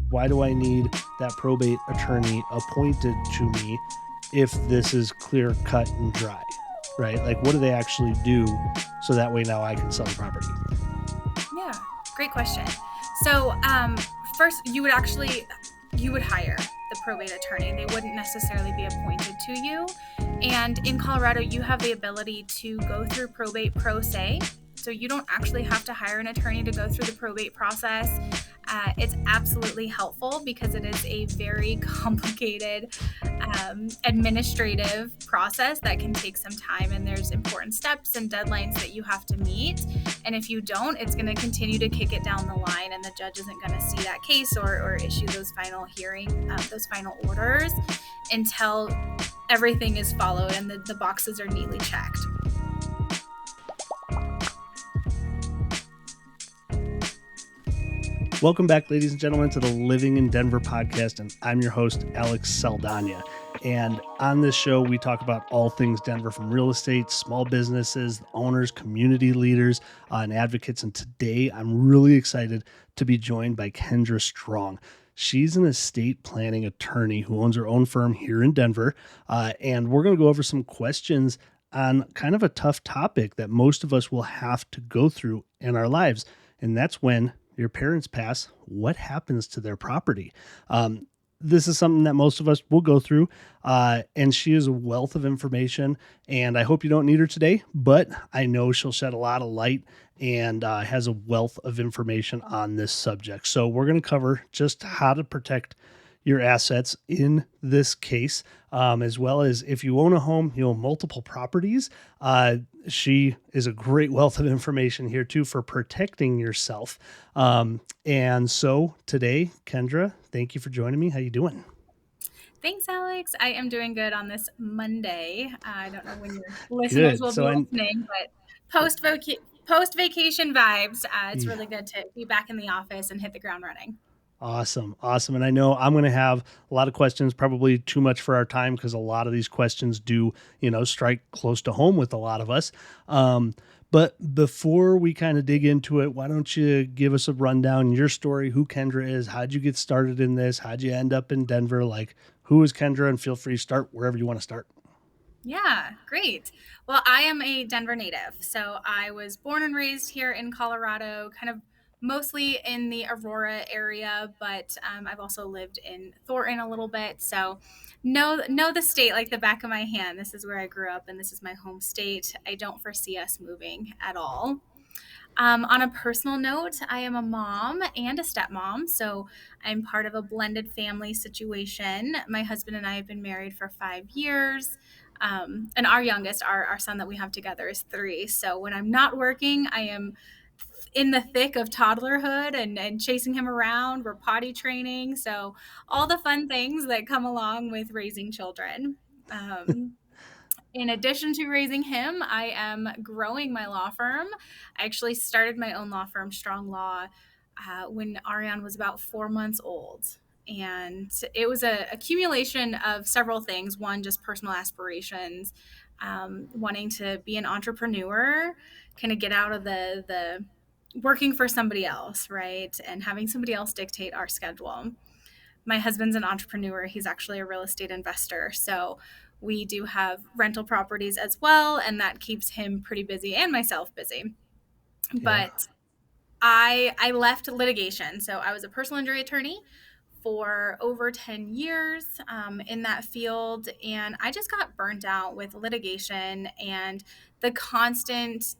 Why do I need that probate attorney appointed to me if this is clear cut and dry, right? Like, what do they actually do so that way now I can sell the property? Yeah, great question. So first, you would hire the probate attorney. They wouldn't necessarily be appointed to you. And in Colorado, you have the ability to go through probate pro se. So you don't actually have to hire an attorney to go through the probate process. It's absolutely helpful because it is a very complicated administrative process that can take some time, and there's important steps and deadlines that you have to meet. And if you don't, it's going to continue to kick it down the line, and the judge isn't going to see that case or issue those final those final orders until everything is followed and the boxes are neatly checked. Welcome back, ladies and gentlemen, to the Living in Denver podcast, and I'm your host, Alex Saldana. And on this show, we talk about all things Denver, from real estate, small businesses, owners, community leaders, and advocates. And today, I'm really excited to be joined by Kendra Strong. She's an estate planning attorney who owns her own firm here in Denver, and we're going to go over some questions on kind of a tough topic that most of us will have to go through in our lives, and that's when your parents pass, what happens to their property? This is something that most of us will go through, and she is a wealth of information, and I hope you don't need her today, but I know she'll shed a lot of light and has a wealth of information on this subject. So we're going to cover just how to protect your assets in this case, as well as if you own a home, you own multiple properties. She is a great wealth of information here too for protecting yourself. And so today, Kendra, thank you for joining me. How you doing? Thanks, Alex. I am doing good on this Monday. I don't know when your listeners Good. will So be I, listening, but post vacation vibes. It's really good to be back in the office and hit the ground running. Awesome. Awesome. And I know I'm going to have a lot of questions, probably too much for our time, because a lot of these questions do, strike close to home with a lot of us. But before we kind of dig into it, why don't you give us a rundown, your story, who Kendra is, how'd you get started in this? How'd you end up in Denver? Like, who is Kendra? And feel free to start wherever you want to start. Yeah, great. Well, I am a Denver native. So I was born and raised here in Colorado, kind of mostly in the Aurora area, but I've also lived in Thornton a little bit. So know the state like the back of my hand. This is where I grew up, and this is my home state. I don't foresee us moving at all. On a personal note, I am a mom and a stepmom, so I'm part of a blended family situation. My husband and I have been married for 5 years. And our youngest, our son that we have together, is 3. So when I'm not working, I am in the thick of toddlerhood and chasing him around. We're potty training. So all the fun things that come along with raising children. Um, in addition to raising him, I am growing my law firm. I actually started my own law firm, Strong Law, when Ariane was about 4 months old. And it was a accumulation of several things. One, just personal aspirations, wanting to be an entrepreneur, kind of get out of the working for somebody else, right? And having somebody else dictate our schedule. My husband's an entrepreneur. He's actually a real estate investor. So we do have rental properties as well, and that keeps him pretty busy and myself busy. Yeah. But I left litigation. So I was a personal injury attorney for over 10 years in that field. And I just got burnt out with litigation and the constant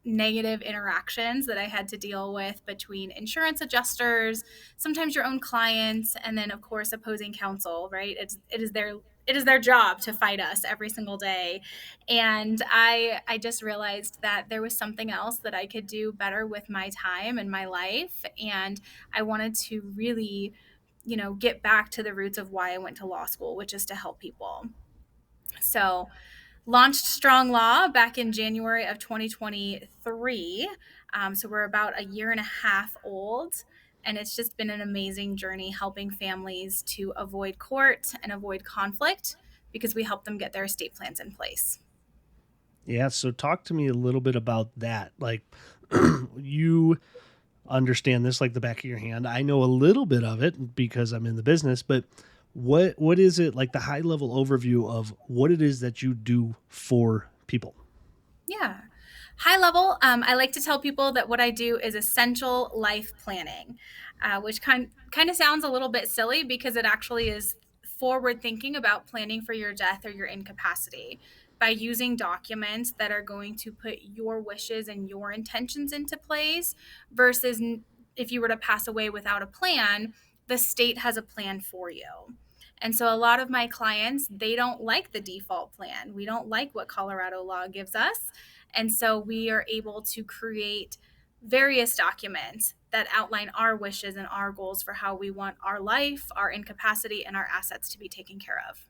negative interactions that I had to deal with between insurance adjusters, sometimes your own clients, and then of course opposing counsel, right? It is their job to fight us every single day. And I just realized that there was something else that I could do better with my time and my life. And I wanted to really, get back to the roots of why I went to law school, which is to help people. So launched Strong Law back in January of 2023. So we're about a year and a half old. And it's just been an amazing journey helping families to avoid court and avoid conflict because we help them get their estate plans in place. Yeah. So talk to me a little bit about that. Like, you understand this like the back of your hand. I know a little bit of it because I'm in the business, but what is it like the high level overview of what it is that you do for people? Yeah. High level, I like to tell people that what I do is essential life planning, which kind of sounds a little bit silly because it actually is forward thinking about planning for your death or your incapacity by using documents that are going to put your wishes and your intentions into place versus if you were to pass away without a plan, the state has a plan for you. And so a lot of my clients, they don't like the default plan. We don't like what Colorado law gives us. And so we are able to create various documents that outline our wishes and our goals for how we want our life, our incapacity, and our assets to be taken care of.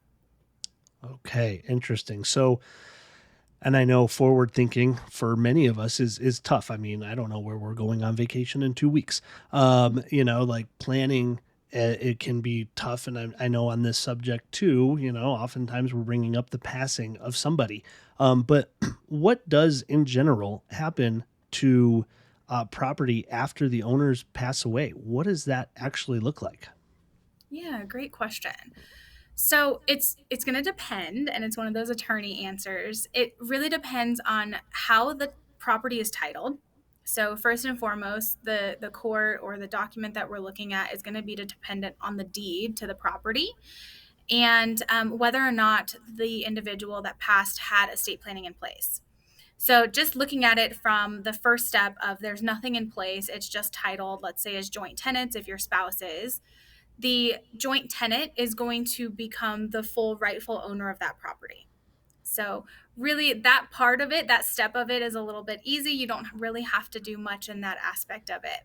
Okay, interesting. So, and I know forward thinking for many of us is tough. I mean, I don't know where we're going on vacation in 2 weeks. Like planning, it can be tough, and I know on this subject too. Oftentimes we're bringing up the passing of somebody. But what does in general happen to property after the owners pass away? What does that actually look like? Yeah, great question. So it's going to depend, and it's one of those attorney answers. It really depends on how the property is titled. So first and foremost, the court or the document that we're looking at is going to be dependent on the deed to the property and whether or not the individual that passed had estate planning in place. So just looking at it from the first step of there's nothing in place, it's just titled, let's say, as joint tenants if your spouse is, the joint tenant is going to become the full rightful owner of that property. So, really, that part of it, that step of it is a little bit easy. You don't really have to do much in that aspect of it.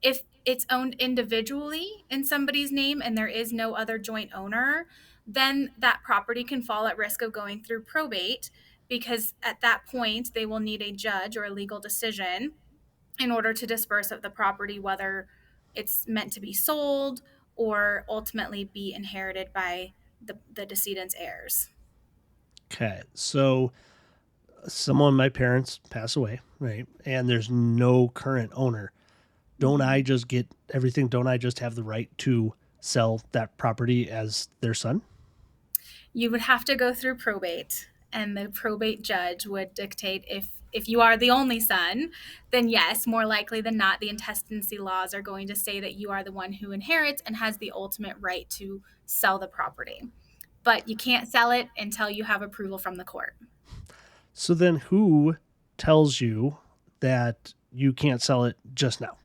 If it's owned individually in somebody's name and there is no other joint owner, then that property can fall at risk of going through probate because at that point they will need a judge or a legal decision in order to disperse of the property, whether it's meant to be sold or ultimately be inherited by the decedent's heirs. Okay, so someone, my parents pass away, right? And there's no current owner. Don't I Mhm. just get everything? Don't I just have the right to sell that property as their son? You would have to go through probate, and the probate judge would dictate if you are the only son, then yes, more likely than not, the intestacy laws are going to say that you are the one who inherits and has the ultimate right to sell the property. But you can't sell it until you have approval from the court. So then who tells you that you can't sell it just now?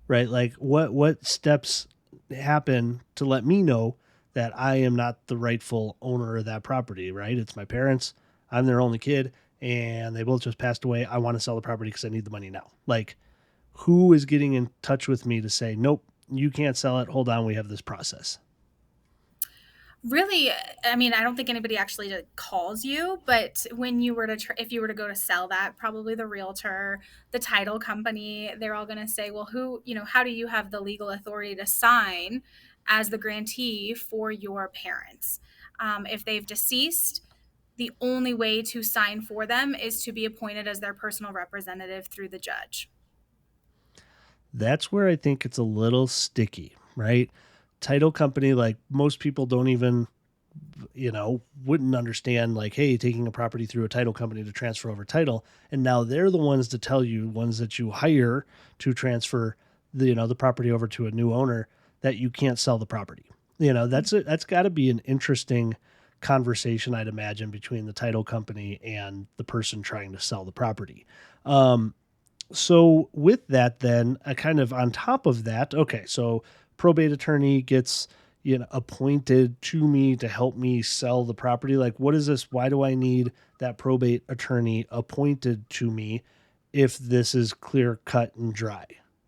Right? Like what steps happen to let me know that I am not the rightful owner of that property, right? It's my parents. I'm their only kid and they both just passed away. I want to sell the property because I need the money now. Like who is getting in touch with me to say, nope, you can't sell it. Hold on, we have this process. Really, I mean, I don't think anybody actually calls you, but when you were to if you were to go to sell that, probably the realtor, the title company, they're all going to say, well, how do you have the legal authority to sign as the grantee for your parents? If they've deceased, the only way to sign for them is to be appointed as their personal representative through the judge. That's where I think it's a little sticky, right? Title company, like most people don't even, wouldn't understand, like, hey, taking a property through a title company to transfer over title. And now they're the ones to tell you, ones that you hire to transfer the property over to a new owner, that you can't sell the property. That's got to be an interesting conversation, I'd imagine, between the title company and the person trying to sell the property. So with that, then kind of on top of that, okay, so probate attorney gets appointed to me to help me sell the property. Like, what is this? Why do I need that probate attorney appointed to me if this is clear cut and dry,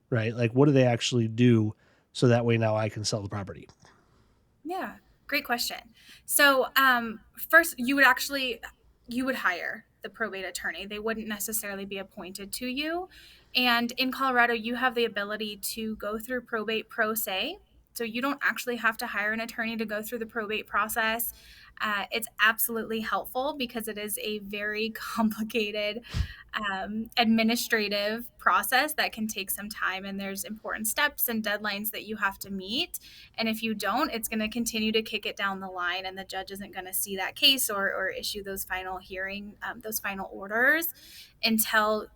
right? Like, what do they actually do so that way now I can sell the property? Yeah, great question. So, first, you would hire the probate attorney. They wouldn't necessarily be appointed to you. And in Colorado, you have the ability to go through probate pro se. So you don't actually have to hire an attorney to go through the probate process. It's absolutely helpful because it is a very complicated administrative process that can take some time, and there's important steps and deadlines that you have to meet. And if you don't, it's going to continue to kick it down the line, and the judge isn't going to see that case or issue those final those final orders until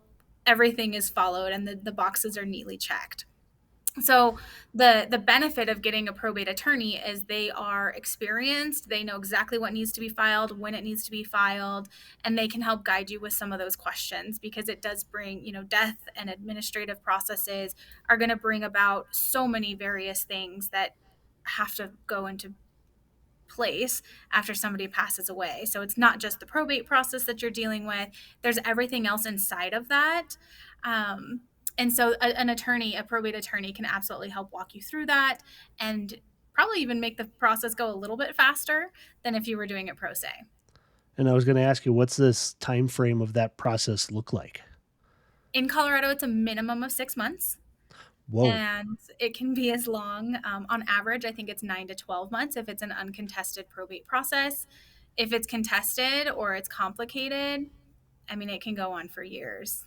everything is followed and the boxes are neatly checked. So the benefit of getting a probate attorney is they are experienced, they know exactly what needs to be filed, when it needs to be filed, and they can help guide you with some of those questions, because it does bring, death and administrative processes are going to bring about so many various things that have to go into place after somebody passes away. So it's not just the probate process that you're dealing with, there's everything else inside of that. Um, and so an attorney, a probate attorney, can absolutely help walk you through that and probably even make the process go a little bit faster than if you were doing it pro se. And I was going to ask you, what's this time frame of that process look like? In Colorado, it's a minimum of 6 months. Whoa. And it can be as long. On average, I think it's 9 to 12 months if it's an uncontested probate process. If it's contested or it's complicated, I mean, it can go on for years.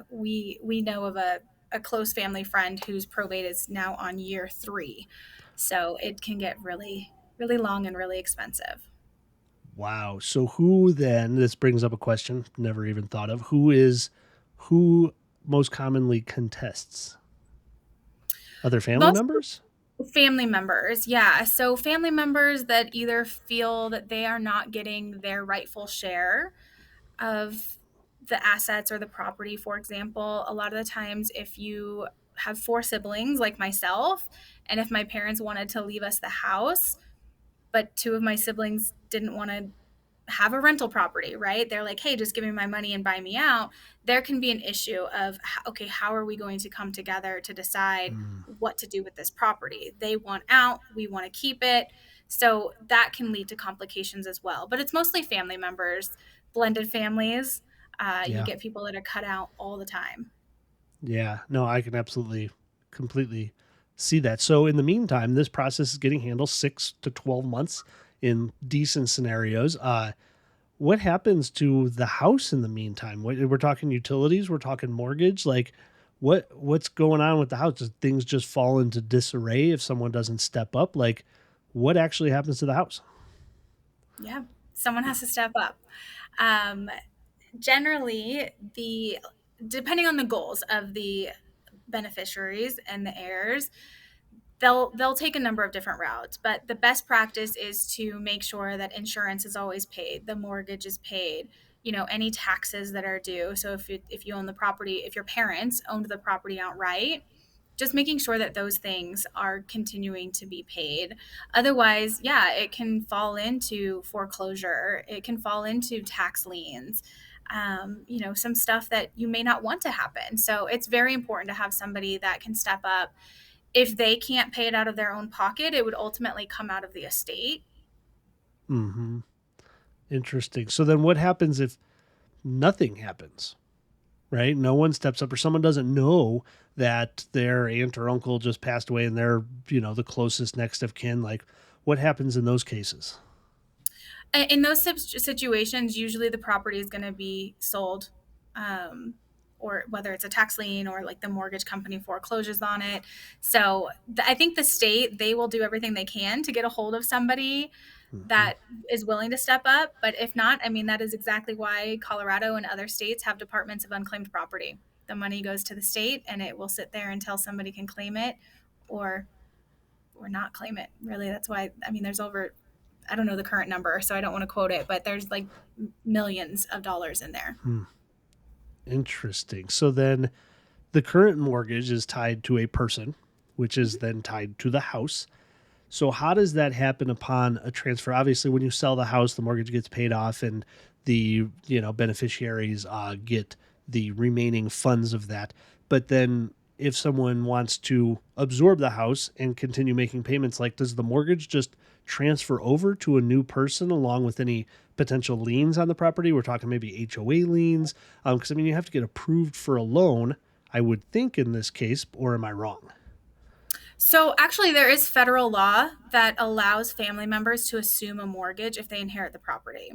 We know of a close family friend whose probate is now on year 3, so it can get really really long and really expensive. Wow. So who then, this brings up a question never even thought of. Who most commonly contests? Other family Most members? family members, yeah. So family members that either feel that they are not getting their rightful share of the assets or the property. For example, a lot of the times, if you have 4 siblings like myself, and if my parents wanted to leave us the house, but 2 of my siblings didn't want to have a rental property, right? They're like, hey, just give me my money and buy me out. There can be an issue of, okay, how are we going to come together to decide Mm, what to do with this property? They want out, we want to keep it. So that can lead to complications as well. But it's mostly family members, blended families. You yeah. get people that are cut out all the time. Yeah. No, I can absolutely, completely see that. So in the meantime, this process is getting handled 6 to 12 months in decent scenarios. What happens to the house in the meantime? We're talking utilities, we're talking mortgage. Like, what's going on with the house? Does things just fall into disarray if someone doesn't step up? Like, what actually happens to the house? Yeah, someone has to step up. Um, Generally, the depending on the goals of the beneficiaries and the heirs, they'll take a number of different routes, but the best practice is to make sure that insurance is always paid, the mortgage is paid, any taxes that are due. So if you own the property, if your parents owned the property outright, just making sure that those things are continuing to be paid. Otherwise, yeah, it can fall into foreclosure, it can fall into tax liens, some stuff that you may not want to happen. So it's very important to have somebody that can step up. If they can't pay it out of their own pocket, it would ultimately come out of the estate. Mm-hmm. Interesting. So then what happens if nothing happens? Right? No one steps up, or someone doesn't know that their aunt or uncle just passed away and they're, the closest next of kin. Like, what happens in those cases? In those situations, usually the property is going to be sold, um, or whether it's a tax lien or like the mortgage company foreclosures on it. So I think the state, they will do everything they can to get a hold of somebody Mm-hmm. that is willing to step up. But if not, I mean, that is exactly why Colorado and other states have departments of unclaimed property. The money goes to the state and it will sit there until somebody can claim it, or not claim it. Really, that's why, I mean, there's over, I don't know the current number, so I don't want to quote it, but there's like millions of dollars in there. Hmm. Interesting. So then the current mortgage is tied to a person, which is then tied to the house. So how does that happen upon a transfer? Obviously, when you sell the house, the mortgage gets paid off, and the beneficiaries get the remaining funds of that. But then, if someone wants to absorb the house and continue making payments, like, does the mortgage just transfer over to a new person along with any potential liens on the property? We're talking maybe HOA liens, because I mean, you have to get approved for a loan, I would think, in this case, or am I wrong? So actually, there is federal law that allows family members to assume a mortgage if they inherit the property.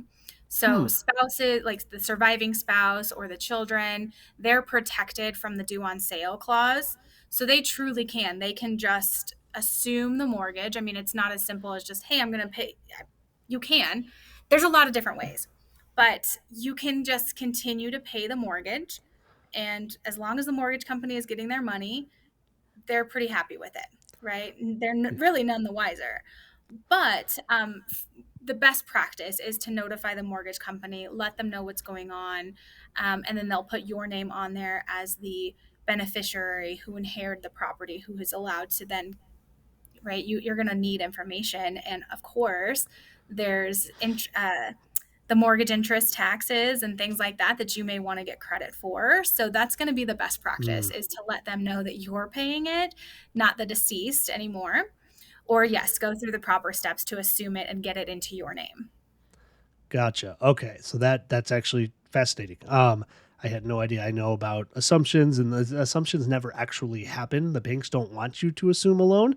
So Hmm. spouses, like the surviving spouse or the children, they're protected from the due on sale clause. So they truly can. They can just assume the mortgage. I mean, it's not as simple as just, hey, I'm going to pay. You can. There's a lot of different ways, but you can just continue to pay the mortgage. And as long as the mortgage company is getting their money, they're pretty happy with it, right? They're really none the wiser. But the best practice is to notify the mortgage company, let them know what's going on, and then they'll put your name on there as the beneficiary who inherited the property, who is allowed to then, right? You're going to need information, and of course, there's the mortgage interest taxes and things like that that you may want to get credit for. So that's going to be the best practice, Hmm. is to let them know that you're paying it, not the deceased anymore. Or yes, go through the proper steps to assume it and get it into your name. Gotcha. Okay, so that's actually fascinating. I had no idea. I know about assumptions, and the assumptions never actually happen. The banks don't want you to assume a loan.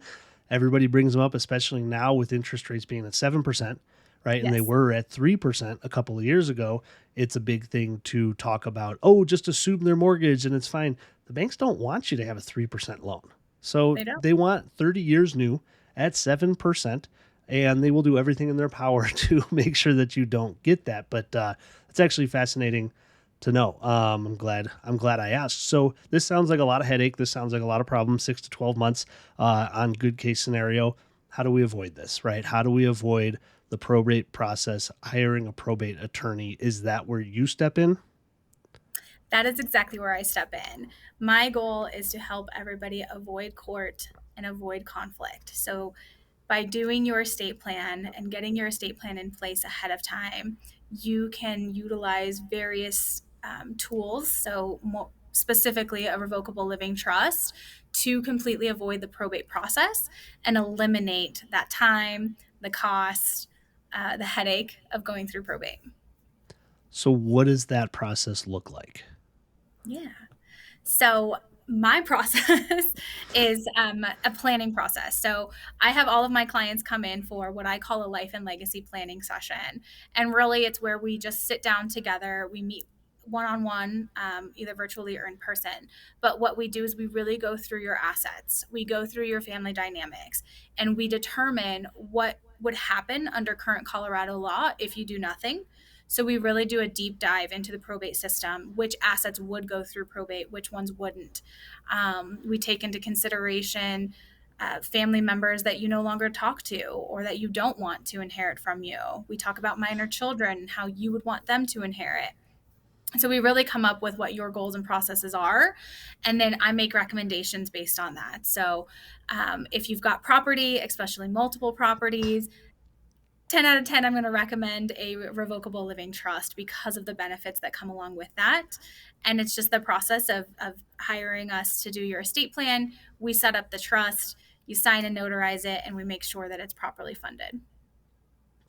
Everybody brings them up, especially now with interest rates being at 7%, right? And they Yes, were at 3% a couple of years ago. It's a big thing to talk about. Oh, just assume their mortgage and it's fine. The banks don't want you to have a 3% loan, so they don't. they want 30 years new at 7%, and they will do everything in their power to make sure that you don't get that. But it's actually fascinating to know. I'm glad I asked. So this sounds like a lot of headache. This sounds like a lot of problems. 6 to 12 months on good case scenario. How do we avoid this? Right? How do we avoid the probate process? Hiring a probate attorney, is that where you step in? That is exactly where I step in. My goal is to help everybody avoid court and avoid conflict. So by doing your estate plan and getting your estate plan in place ahead of time, you can utilize various tools. So, specifically, a revocable living trust to completely avoid the probate process and eliminate that time, the cost, the headache of going through probate. So what does that process look like? Yeah. So my process is a planning process. So I have all of my clients come in for what I call a life and legacy planning session, and really it's where we just sit down together. We meet one on one, either virtually or in person. But what we do is we really go through your assets. We go through your family dynamics, and we determine what would happen under current Colorado law if you do nothing. So we really do a deep dive into the probate system, which assets would go through probate, which ones wouldn't. We take into consideration family members that you no longer talk to or that you don't want to inherit from you. We talk about minor children and how you would want them to inherit. So we really come up with what your goals and processes are, and then I make recommendations based on that. So if you've got property, especially multiple properties, 10 out of 10, I'm going to recommend a revocable living trust because of the benefits that come along with that. And it's just the process of hiring us to do your estate plan. We set up the trust, you sign and notarize it, and we make sure that it's properly funded.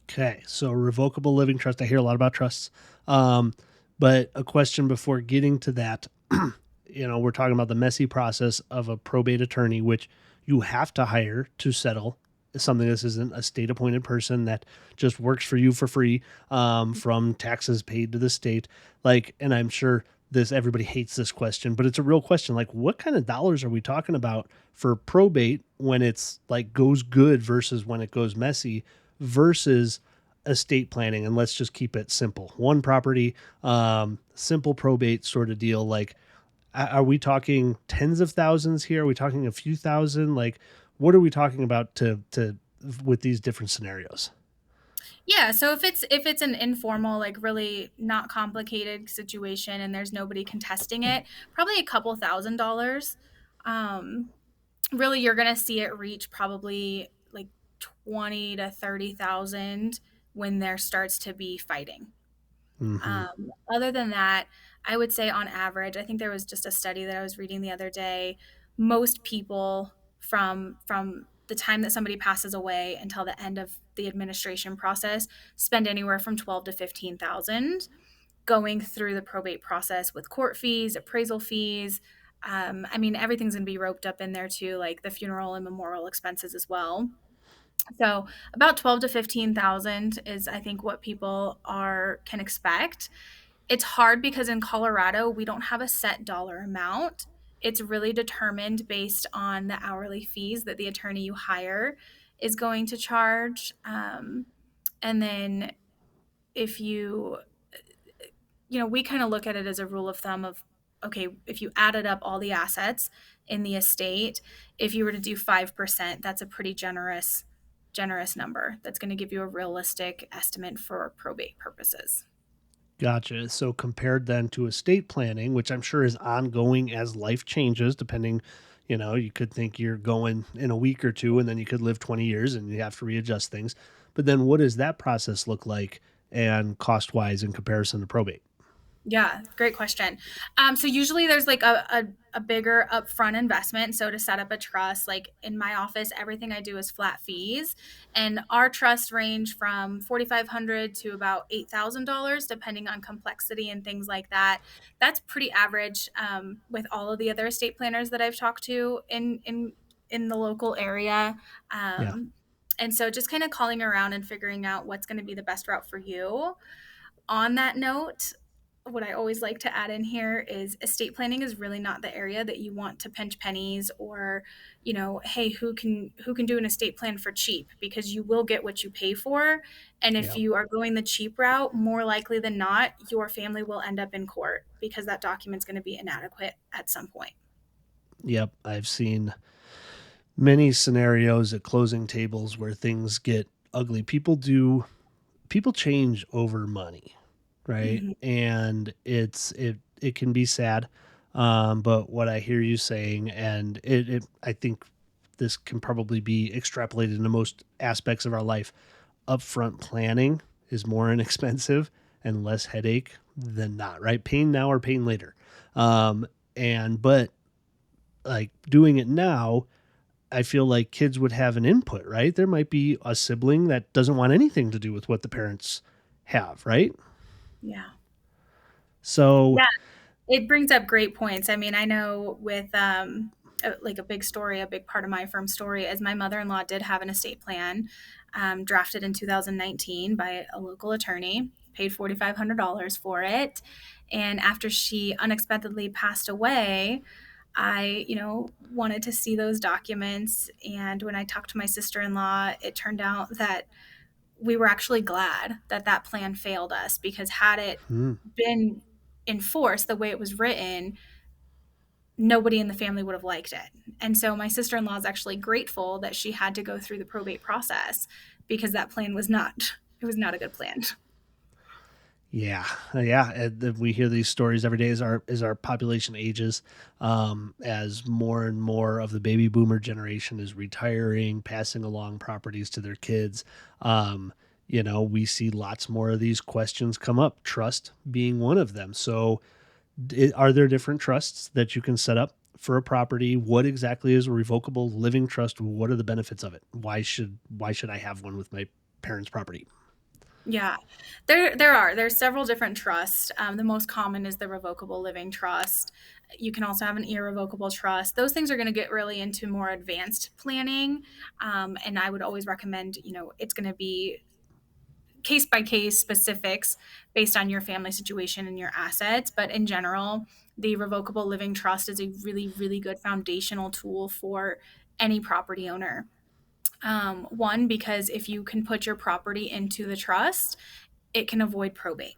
Okay, so revocable living trust. I hear a lot about trusts, um, but a question before getting to that. We're talking about the messy process of a probate attorney, which you have to hire to settle something. This isn't a state appointed person that just works for you for free, from taxes paid to the state. Like, and I'm sure this everybody hates this question, but it's a real question. Like, what kind of dollars are we talking about for probate when it's like goes good versus when it goes messy versus estate planning? And let's just keep it simple. One property, simple probate sort of deal. Like, are we talking tens of thousands here? Are we talking a few thousand? Like, what are we talking about to with these different scenarios? Yeah, so if it's an informal, like really not complicated situation and there's nobody contesting it, probably a couple $1,000s. Um, Really, you're gonna see it reach probably like 20 to 30,000 when there starts to be fighting. Hmm. Other than that, I would say on average, I think there was just a study that I was reading the other day. Most people from the time that somebody passes away until the end of the administration process spend anywhere from 12 to 15,000 going through the probate process with court fees, appraisal fees, I mean, everything's going to be roped up in there too, like the funeral and memorial expenses as well. So about 12 to 15,000 is, I think, what people are can expect. It's hard because in Colorado we don't have a set dollar amount. It's really determined based on the hourly fees that the attorney you hire is going to charge. And then if you, we kind of look at it as a rule of thumb of, okay, if you added up all the assets in the estate, if you were to do 5%, that's a pretty generous number. That's going to give you a realistic estimate for probate purposes. Gotcha. So compared then to estate planning, which I'm sure is ongoing as life changes, depending, you could think you're going in a week or two and then you could live 20 years and you have to readjust things. But then what does that process look like and cost wise in comparison to probate? Yeah, great question. So usually there's like a bigger upfront investment. So to set up a trust, like in my office, everything I do is flat fees, and our trusts range from $4,500 to about $8,000, depending on complexity and things like that. That's pretty average with all of the other estate planners that I've talked to in the local area. Yeah. And so just kind of calling around and figuring out what's going to be the best route for you. On that note, what I always like to add in here is estate planning is really not the area that you want to pinch pennies or, hey, who can do an estate plan for cheap, because you will get what you pay for. And if Yeah. you are going the cheap route, more likely than not, your family will end up in court because that document's going to be inadequate at some point. Yep. I've seen many scenarios at closing tables where things get ugly. People change over money, right? Mhm. And it can be sad. But what I hear you saying, and I think this can probably be extrapolated into most aspects of our life. Upfront planning is more inexpensive and less headache than not, right? Pain now or pain later. And but like doing it now, I feel like kids would have an input, right? There might be a sibling that doesn't want anything to do with what the parents have, right? Yeah. So, Yeah. It brings up great points. I mean, I know with like a big story, a big part of my firm's story is my mother-in-law did have an estate plan drafted in 2019 by a local attorney, paid $4,500 for it. And after she unexpectedly passed away, I, wanted to see those documents. And when I talked to my sister-in-law, it turned out that we were actually glad that that plan failed us, because had it hmm, been enforced the way it was written, nobody in the family would have liked it. And so my sister-in-law is actually grateful that she had to go through the probate process, because that plan was not it was not a good plan. yeah, yeah. And we hear these stories every day as our population ages, as more and more of the baby boomer generation is retiring, passing along properties to their kids. Um, we see lots more of these questions come up. Trust being one of them. So, are there different trusts that you can set up for a property? What exactly is a revocable living trust? What are the benefits of it? Why should I have one with my parents' property? Yeah, there's several different trusts. The most common is the revocable living trust. You can also have an irrevocable trust. Those things are going to get really into more advanced planning, and I would always recommend, it's going to be case by case specifics based on your family situation and your assets. But in general, the revocable living trust is a really, really good foundational tool for any property owner. One, because if you can put your property into the trust, it can avoid probate.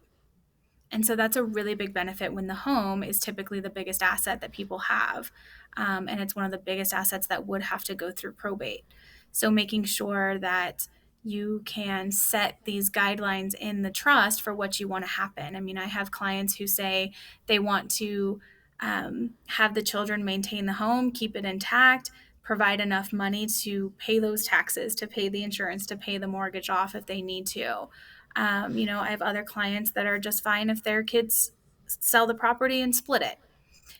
And so that's a really big benefit when the home is typically the biggest asset that people have. And it's one of the biggest assets that would have to go through probate. So making sure that you can set these guidelines in the trust for what you want to happen. I mean, I have clients who say they want to have the children maintain the home, keep it intact, provide enough money to pay those taxes, to pay the insurance, to pay the mortgage off if they need to. I have other clients that are just fine if their kids sell the property and split it.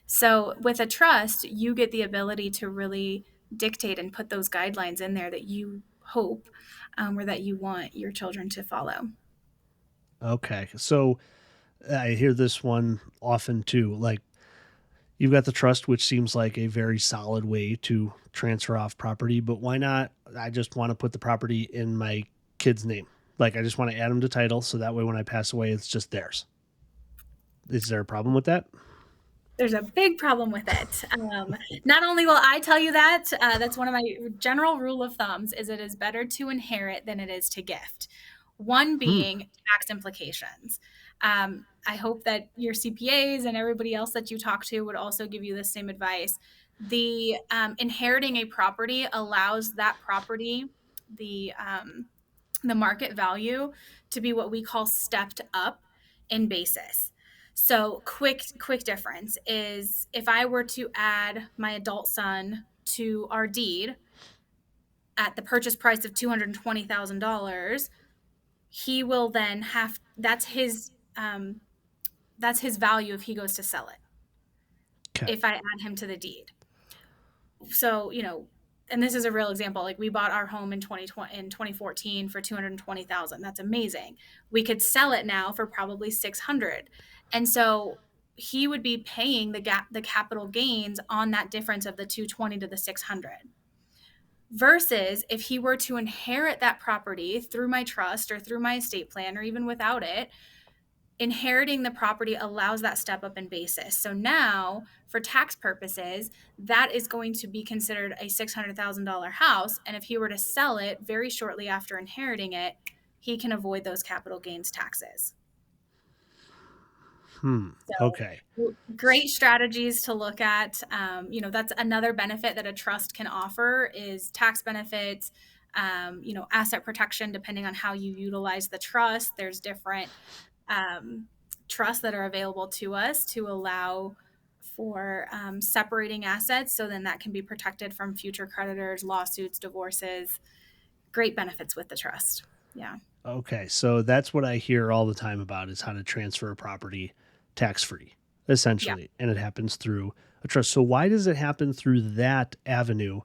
So with a trust, you get the ability to really dictate and put those guidelines in there that you hope or that you want your children to follow. Okay, so I hear this one often too. Like You've got the trust, which seems like a very solid way to transfer off property, but why not? I just want to put the property in my kid's name. Like, I just want to add them to title so that way when I pass away, it's just theirs. Is there a problem with that? There's a big problem with it. Not only will I tell you that, that's one of my general rule of thumbs is it is better to inherit than it is to gift. One Hmm. being tax implications. I hope that your CPAs and everybody else that you talk to would also give you the same advice. The inheriting a property allows that property, the um, the market value, to be what we call stepped up in basis. So quick difference is if I were to add my adult son to our deed at the purchase price of $220,000, he will then have that's his value if he goes to sell it. Okay. If I add him to the deed, so and this is a real example. Like we bought our home in 2020 in 2014 for 220,000. That's amazing. We could sell it now for probably 600. And so he would be paying the capital gains on that difference of the 220 to the 600. Versus if he were to inherit that property through my trust or through my estate plan or even without it, inheriting the property allows that step up in basis. So now, for tax purposes, that is going to be considered a $600,000 house. And if he were to sell it very shortly after inheriting it, he can avoid those capital gains taxes. Hmm. Okay. So, great strategies to look at. That's another benefit that a trust can offer is tax benefits, asset protection, depending on how you utilize the trust. There's different um, trusts that are available to us to allow for separating assets. So then that can be protected from future creditors, lawsuits, divorces. Great benefits with the trust. Yeah. Okay. So that's what I hear all the time about is how to transfer a property tax free, Yeah. essentially. And it happens through a trust. So why does it happen through that avenue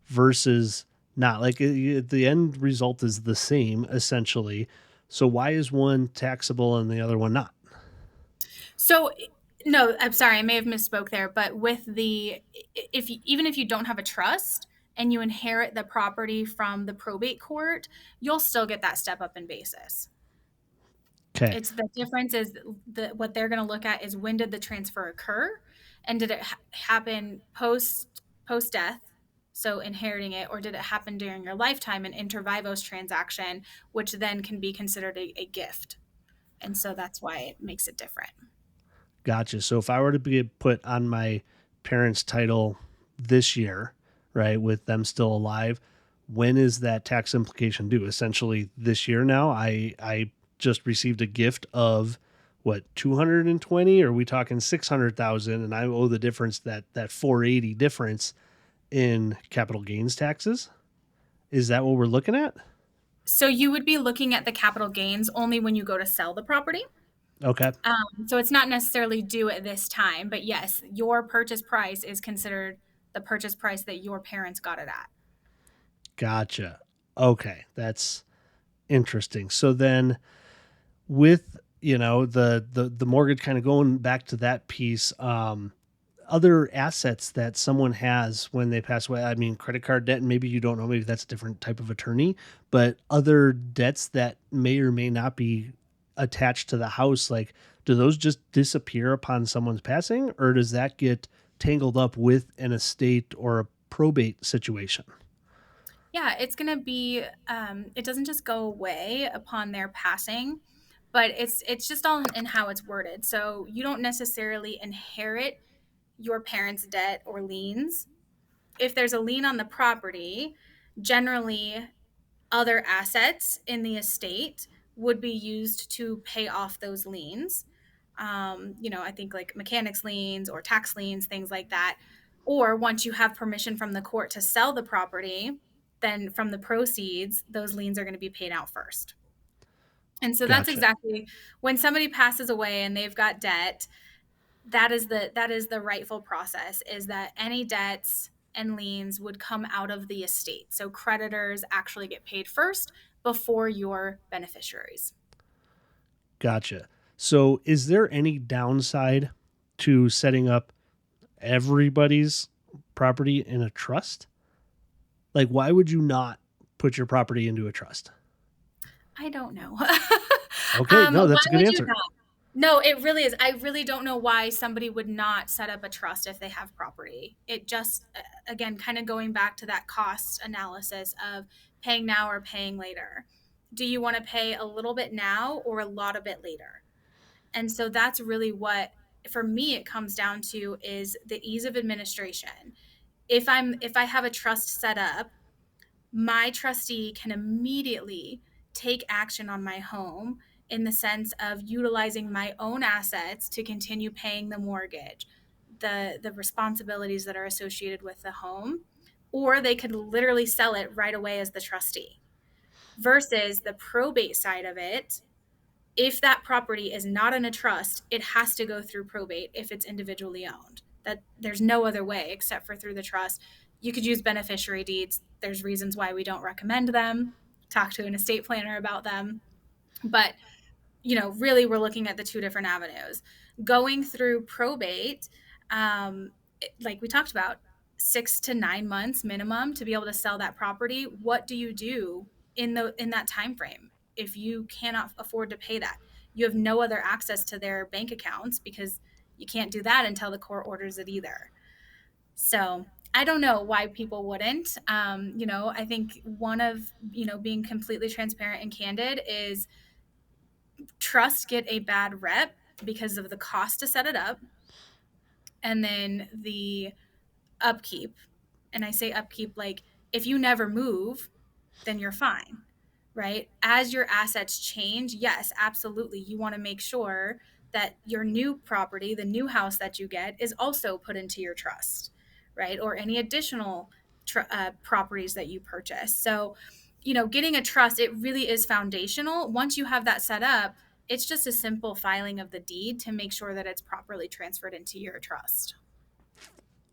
versus not? Like the end result is the same, essentially. So why is one taxable and the other one not? So no, I'm sorry, I may have misspoke there, but with the even if you don't have a trust and you inherit the property from the probate court, you'll still get that step up in basis. Okay. It's the difference is what they're going to look at is when did the transfer occur, and did it happen post death, so inheriting it, or did it happen during your lifetime, an inter vivos transaction, which then can be considered a gift, and so that's why it makes it different. Gotcha. So if I were to be put on my parents' title this year, right, with them still alive, when is that tax implication due? Essentially this year now. I just received a gift of what 220 or are we talking 600,000 and I owe the difference that 480 difference in capital gains taxes? Is that what we're looking at? So you would be looking at the capital gains only when you go to sell the property. Okay. So it's not necessarily due at this time, but yes, your purchase price is considered the purchase price that your parents got it at. Gotcha. Okay, that's interesting. So then with the mortgage kind of going back to that piece, other assets that someone has when they pass away, I mean credit card debt, and maybe you don't know, maybe that's a different type of attorney, but other debts that may or may not be attached to the house, like do those just disappear upon someone's passing or does that get tangled up with an estate or a probate situation? Yeah, it's going to be, it doesn't just go away upon their passing, but it's just all in how it's worded. So you don't necessarily inherit your parents' debt or liens. If there's a lien on the property, generally other assets in the estate would be used to pay off those liens. I think like mechanics liens or tax liens, things like that. Or once you have permission from the court to sell the property, then from the proceeds, those liens are going to be paid out first. And so that's Gotcha. exactly when somebody passes away and they've got debt, that is the rightful process is that any debts and liens would come out of the estate. So creditors actually get paid first before your beneficiaries. Gotcha. So is there any downside to setting up everybody's property in a trust? Like, why would you not put your property into a trust? I don't know. Okay, no, Why that's a good would you answer. not? No, it really is. I really don't know why somebody would not set up a trust if they have property. It just, again, kind of going back to that cost analysis of paying now or paying later. Do you want to pay a little bit now or a lot of it later? And so that's really what, for me, it comes down to is the ease of administration. If I have a trust set up, my trustee can immediately take action on my home in the sense of utilizing my own assets to continue paying the mortgage, the responsibilities that are associated with the home, or they could literally sell it right away as the trustee. Versus the probate side of it, if that property is not in a trust, it has to go through probate if it's individually owned. That there's no other way except for through the trust. You could use beneficiary deeds. There's reasons why we don't recommend them. Talk to an estate planner about them. But really we're looking at the two different avenues. Going through probate, like we talked about, 6 to 9 months minimum to be able to sell that property. What do you do in that time frame if you cannot afford to pay that? You have no other access to their bank accounts because you can't do that until the court orders it either. So I don't know why people wouldn't. I think one of being completely transparent and candid is trusts get a bad rep because of the cost to set it up and then the upkeep. And I say upkeep like if you never move, then you're fine, right? As your assets change, yes, absolutely. You want to make sure that your new property, the new house that you get, is also put into your trust, right? Or any additional properties that you purchase. So, getting a trust, it really is foundational. Once you have that set up, it's just a simple filing of the deed to make sure that it's properly transferred into your trust.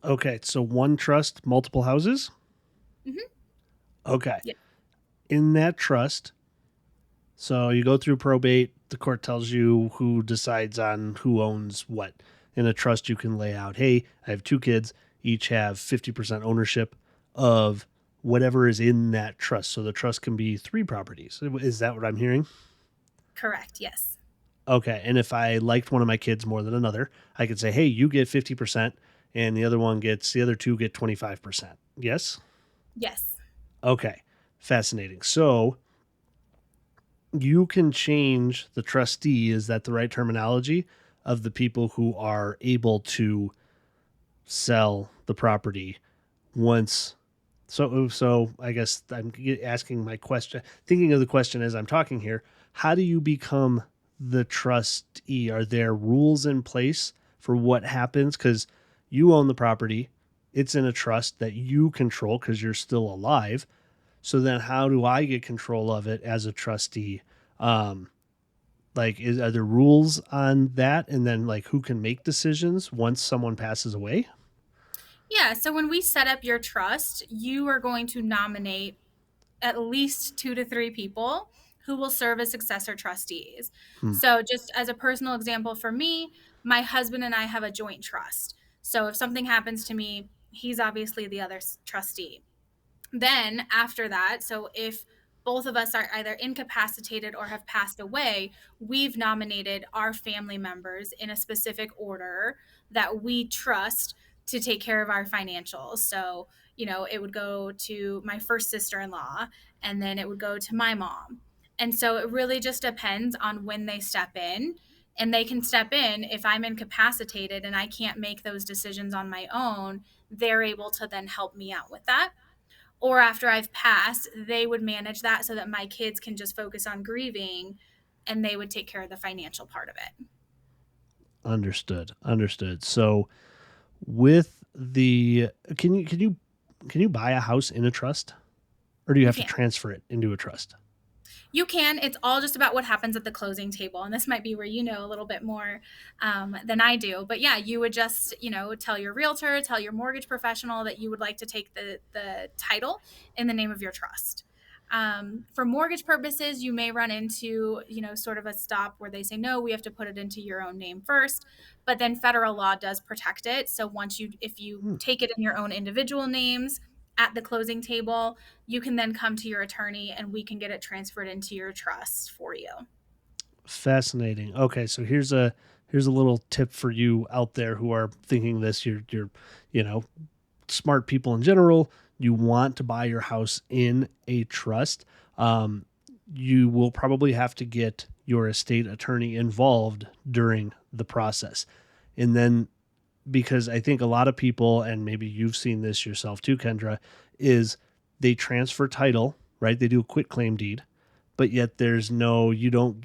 Okay, so one trust, multiple houses? Mm-hmm. Okay. Yeah, In that trust, so you go through probate, the court tells you who decides on who owns what. In a trust, you can lay out, hey, I have two kids, each have 50% ownership of whatever is in that trust. So the trust can be three properties. Is that what I'm hearing? correct. Yes. Okay. And if I liked one of my kids more than another, I could say, hey, you get 50% and the other two get 25%. Yes? Yes. Okay. Fascinating. So you can change the trustee, is that the right terminology, of the people who are able to sell the property once. So I guess I'm asking my question, thinking of the question as I'm talking here. How do you become the trustee? Are there rules in place for what happens? Because you own the property, it's in a trust that you control because you're still alive. So then, how do I get control of it as a trustee? Um, are there rules on that? And then, like, who can make decisions once someone passes away? Yeah. So when we set up your trust, you are going to nominate at least 2 to 3 people who will serve as successor trustees. Hmm. So, just as a personal example for me, my husband and I have a joint trust. So, if something happens to me, he's obviously the other trustee. Then after that, so if both of us are either incapacitated or have passed away, we've nominated our family members in a specific order that we trust to take care of our financials. So, it would go to my first sister-in-law and then it would go to my mom. And so it really just depends on when they step in. And they can step in if I'm incapacitated and I can't make those decisions on my own, they're able to then help me out with that, or after I've passed, they would manage that so that my kids can just focus on grieving and they would take care of the financial part of it. Understood. Understood. So, with the can you buy a house in a trust, or do you You have to can. transfer it into a trust? You can. It's all just about what happens at the closing table. And this might be where you know a little bit more than I do. But yeah, you would just, tell your realtor, tell your mortgage professional that you would like to take the title in the name of your trust. For mortgage purposes, you may run into, sort of a stop where they say, no, we have to put it into your own name first. But then federal law does protect it. So if you Hmm. take it in your own individual names at the closing table, you can then come to your attorney and we can get it transferred into your trust for you. Fascinating. Okay, so here's a little tip for you out there who are thinking this. You're you know smart people in general. You want to buy your house in a trust. Um, you will probably have to get your estate attorney involved during the process, and then because I think a lot of people, and maybe you've seen this yourself too, Kendra, is they transfer title, right? They do a quit claim deed, but yet you don't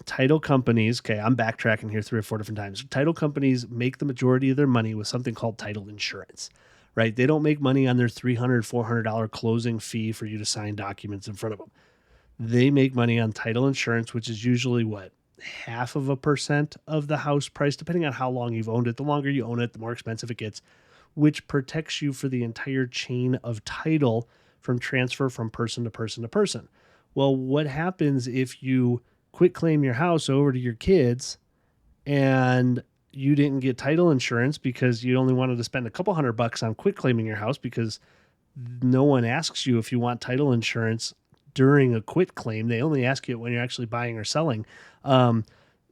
title companies, okay, I'm backtracking here three or four different times. Title companies make the majority of their money with something called title insurance, right? They don't make money on their $300, $400 closing fee for you to sign documents in front of them. They make money on title insurance, which is usually what? Half of a percent of the house price, depending on how long you've owned it. The longer you own it, the more expensive it gets, which protects you for the entire chain of title from transfer from person to person to person. Well, what happens if you quit claim your house over to your kids and you didn't get title insurance because you only wanted to spend a couple $100 on quit claiming your house because no one asks you if you want title insurance during a quit claim. They only ask you when you're actually buying or selling. Um,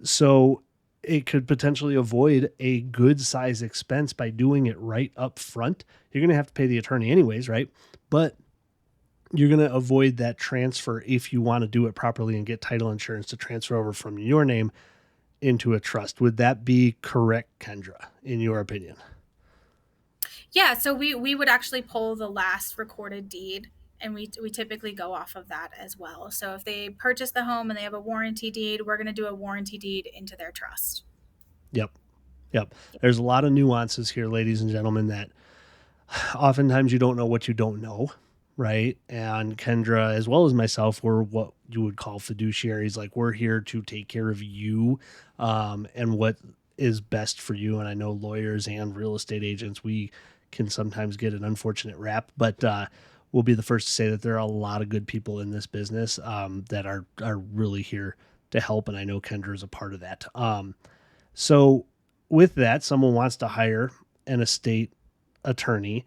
so it could potentially avoid a good size expense by doing it right up front. You're going to have to pay the attorney anyways, right? But you're going to avoid that transfer if you want to do it properly and get title insurance to transfer over from your name into a trust. Would that be correct, Kendra, in your opinion? Yeah, so we would actually pull the last recorded deed, and we typically go off of that as well. So if they purchase the home and they have a warranty deed, we're going to do a warranty deed into their trust. Yep. Yep. There's a lot of nuances here, ladies and gentlemen, that oftentimes you don't know what you don't know, right? And Kendra, as well as myself, we're what you would call fiduciaries. Like we're here to take care of you, and what is best for you. And I know lawyers and real estate agents, we can sometimes get an unfortunate rap, but we'll be the first to say that there are a lot of good people in this business, that are really here to help. And I know Kendra is a part of that. So with that, someone wants to hire an estate attorney.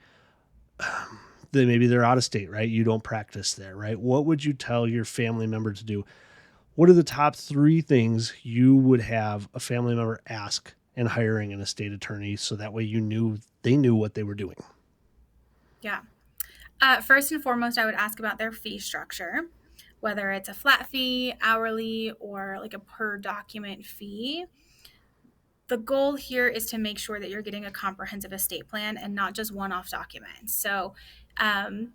Then maybe they're out of state, right? You don't practice there, right? What would you tell your family member to do? What are the top three things you would have a family member ask in hiring an estate attorney so that way they knew what they were doing? Yeah. First and foremost, I would ask about their fee structure, whether it's a flat fee, hourly, or like a per document fee. The goal here is to make sure that you're getting a comprehensive estate plan and not just one-off documents. So, um,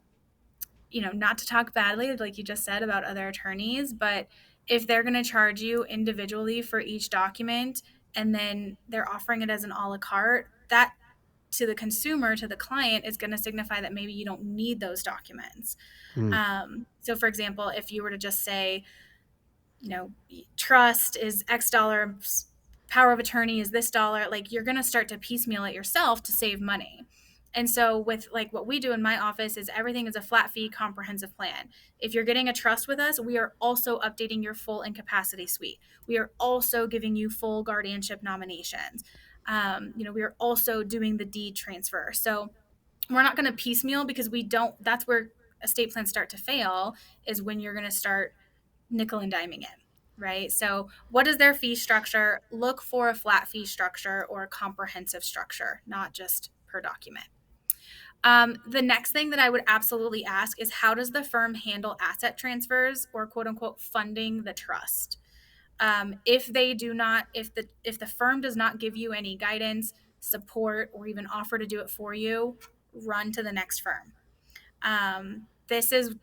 not to talk badly, like you just said about other attorneys, but if they're going to charge you individually for each document and then they're offering it as an a la carte, that to the consumer, to the client, is going to signify that maybe you don't need those documents. Hmm. So, for example, if you were to just say, trust is X dollars, power of attorney is this dollar, like you're going to start to piecemeal it yourself to save money. And so with like what we do in my office is everything is a flat fee comprehensive plan. If you're getting a trust with us, we are also updating your full incapacity suite. We are also giving you full guardianship nominations. We are also doing the deed transfer. So we're not going to piecemeal because we don't, that's where estate plans start to fail, is when you're going to start nickel and diming it, right? So, what is their fee structure? Look for a flat fee structure or a comprehensive structure, not just per document. The next thing that I would absolutely ask is how does the firm handle asset transfers or quote unquote funding the trust? If they do not, if the firm does not give you any guidance, support, or even offer to do it for you, run to the next firm. This is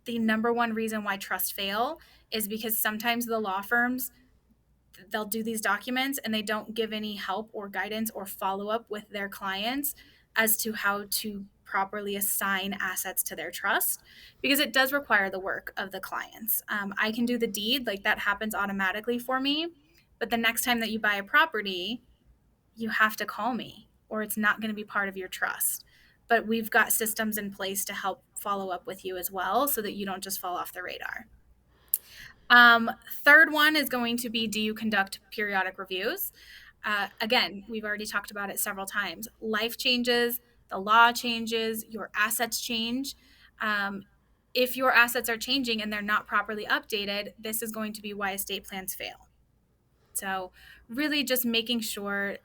the number one reason why trusts fail, is because sometimes the law firms, they'll do these documents and they don't give any help or guidance or follow up with their clients as to how to properly assign assets to their trust, because it does require the work of the clients. I can do the deed, like that happens automatically for me, but the next time that you buy a property, you have to call me or it's not going to be part of your trust. but we've got systems in place to help follow up with you as well so that you don't just fall off the radar. Third one is going to be, do you conduct periodic reviews? Again, we've already talked about it several times. Life changes, the law changes, your assets change. Um, if your assets are changing and they're not properly updated, this is going to be why estate plans fail. So, really, just making sure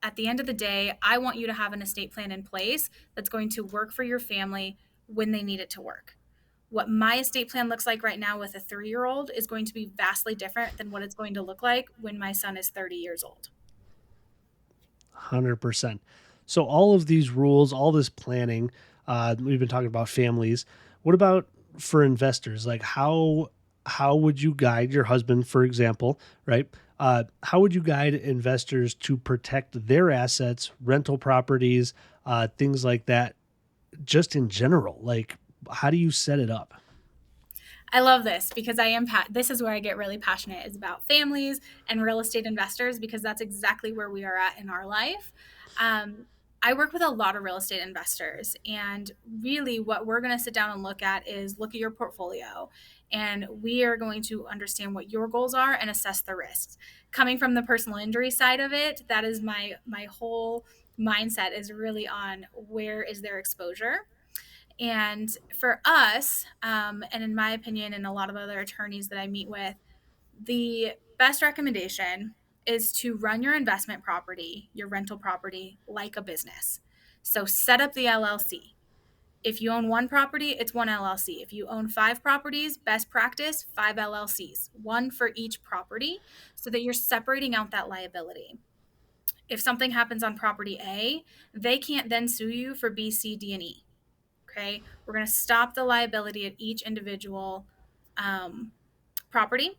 at the end of the day, I want you to have an estate plan in place that's going to work for your family when they need it to work. What my estate plan looks like right now with a 3-year-old is going to be vastly different than what it's going to look like when my son is 30 years old. 100%. So all of these rules, all this planning, we've been talking about families. What about for investors? Like how would you guide your husband, for example, right? How would you guide investors to protect their assets, rental properties, things like that, just in general? Like, how do you set it up? I love this because this is where I get really passionate, is about families and real estate investors, because that's exactly where we are at in our life. Um, I work with a lot of real estate investors, and really what we're going to sit down and look at your portfolio, and we are going to understand what your goals are and assess the risks. Coming from the personal injury side of it, that is my whole mindset, is really on where is their exposure. And for us, and in my opinion, and a lot of other attorneys that I meet with, the best recommendation is to run your investment property, your rental property, like a business. So set up the LLC. If you own one property, it's one LLC. If you own 5 properties, best practice, 5 LLCs, one for each property, so that you're separating out that liability. If something happens on property A, they can't then sue you for B, C, D, and E. Okay, we're going to stop the liability at each individual um, property,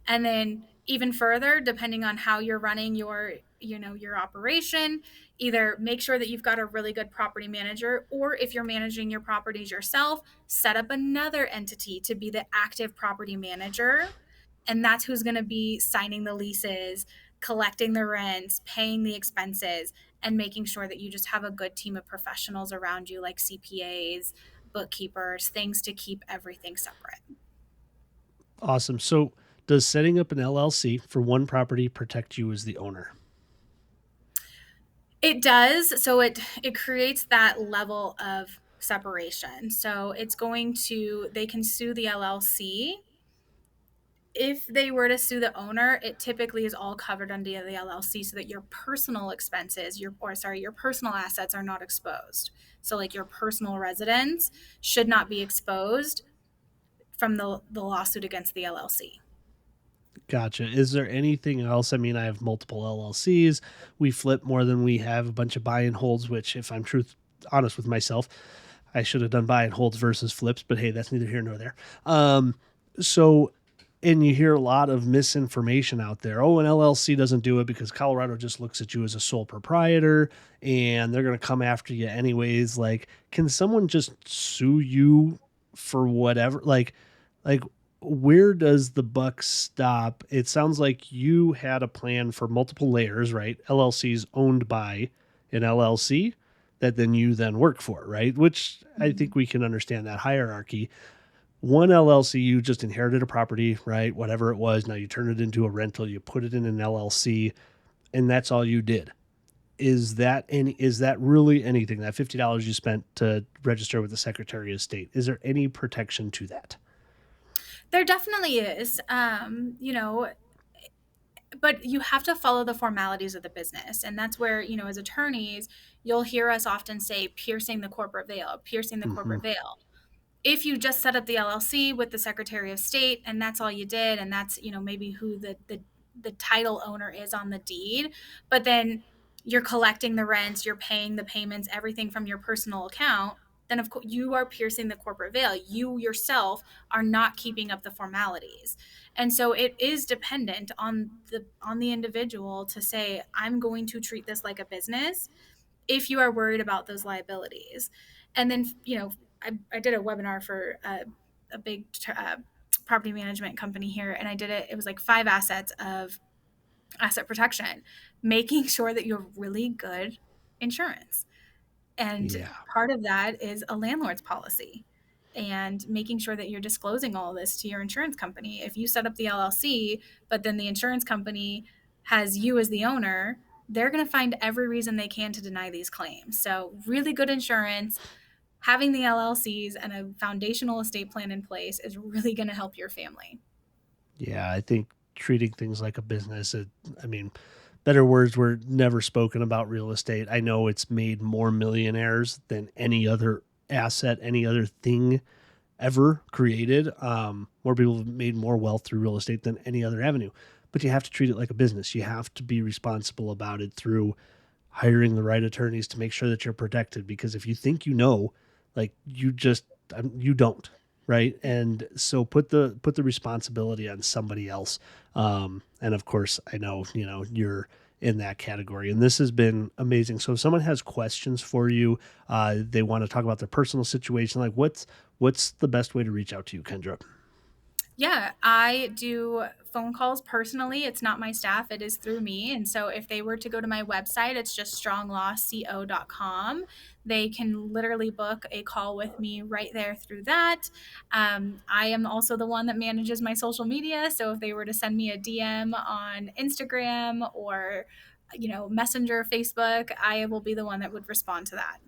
and then even further, depending on how you're running your operation, either make sure that you've got a really good property manager, or if you're managing your properties yourself, set up another entity to be the active property manager, and that's who's going to be signing the leases, collecting the rents, paying the expenses, and making sure that you just have a good team of professionals around you, like CPAs, bookkeepers, things to keep everything separate. Awesome. So does setting up an LLC for one property protect you as the owner? It does. So it creates that level of separation. So they can sue the LLC. If they were to sue the owner, it typically is all covered under the LLC, so that your personal expenses, your personal assets are not exposed. So like your personal residence should not be exposed from the lawsuit against the LLC. Gotcha. Is there anything else? I mean, I have multiple LLCs. We flip more than we have a bunch of buy and holds, which, if I'm honest with myself, I should have done buy and holds versus flips, but hey, that's neither here nor there. So, and you hear a lot of misinformation out there. Oh, an LLC doesn't do it because Colorado just looks at you as a sole proprietor and they're going to come after you anyways. Like, can someone just sue you for whatever? Like, where does the buck stop? It sounds like you had a plan for multiple layers, right? LLCs owned by an LLC that then you then work for, right? Which I think we can understand that hierarchy. One LLC, you just inherited a property, right? Whatever it was. Now you turn it into a rental, you put it in an LLC, and that's all you did. Is that really anything? That $50 you spent to register with the Secretary of State, is there any protection to that? There definitely is. But you have to follow the formalities of the business. And that's where, as attorneys, you'll hear us often say piercing the corporate veil, piercing the Mm-hmm. corporate veil. If you just set up the LLC with the Secretary of State and that's all you did, and that's, maybe who the title owner is on the deed, but then you're collecting the rents, you're paying the payments, everything from your personal account, then of course you are piercing the corporate veil. You yourself are not keeping up the formalities. And so it is dependent on the individual to say, I'm going to treat this like a business, if you are worried about those liabilities. And then, I did a webinar for a big property management company here, and it was like 5 assets of asset protection, making sure that you have really good insurance. And Yeah. part of that is a landlord's policy and making sure that you're disclosing all this to your insurance company. If you set up the LLC, but then the insurance company has you as the owner, they're going to find every reason they can to deny these claims. So, really good insurance, having the LLCs and a foundational estate plan in place is really going to help your family. Yeah, I think treating things like a business, I mean, better words were never spoken about real estate. I know it's made more millionaires than any other asset, any other thing ever created. More people have made more wealth through real estate than any other avenue. But you have to treat it like a business. You have to be responsible about it through hiring the right attorneys to make sure that you're protected. Because if you think you know, like you don't, right? And so put the responsibility on somebody else. And of course, I know you're in that category, and this has been amazing. So if someone has questions for you, they want to talk about their personal situation, like what's the best way to reach out to you, Kendra? Yeah, I do phone calls personally. It's not my staff, it is through me. And so if they were to go to my website, it's just stronglawco.com. They can literally book a call with me right there through that. I am also the one that manages my social media. So if they were to send me a DM on Instagram or Messenger, Facebook, I will be the one that would respond to that.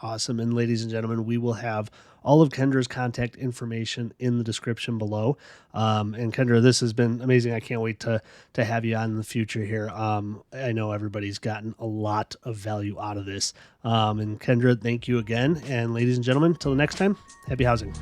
Awesome. And ladies and gentlemen, we will have all of Kendra's contact information in the description below. And Kendra, this has been amazing. I can't wait to have you on in the future here. I know everybody's gotten a lot of value out of this. And Kendra, thank you again. And ladies and gentlemen, till the next time, happy housing.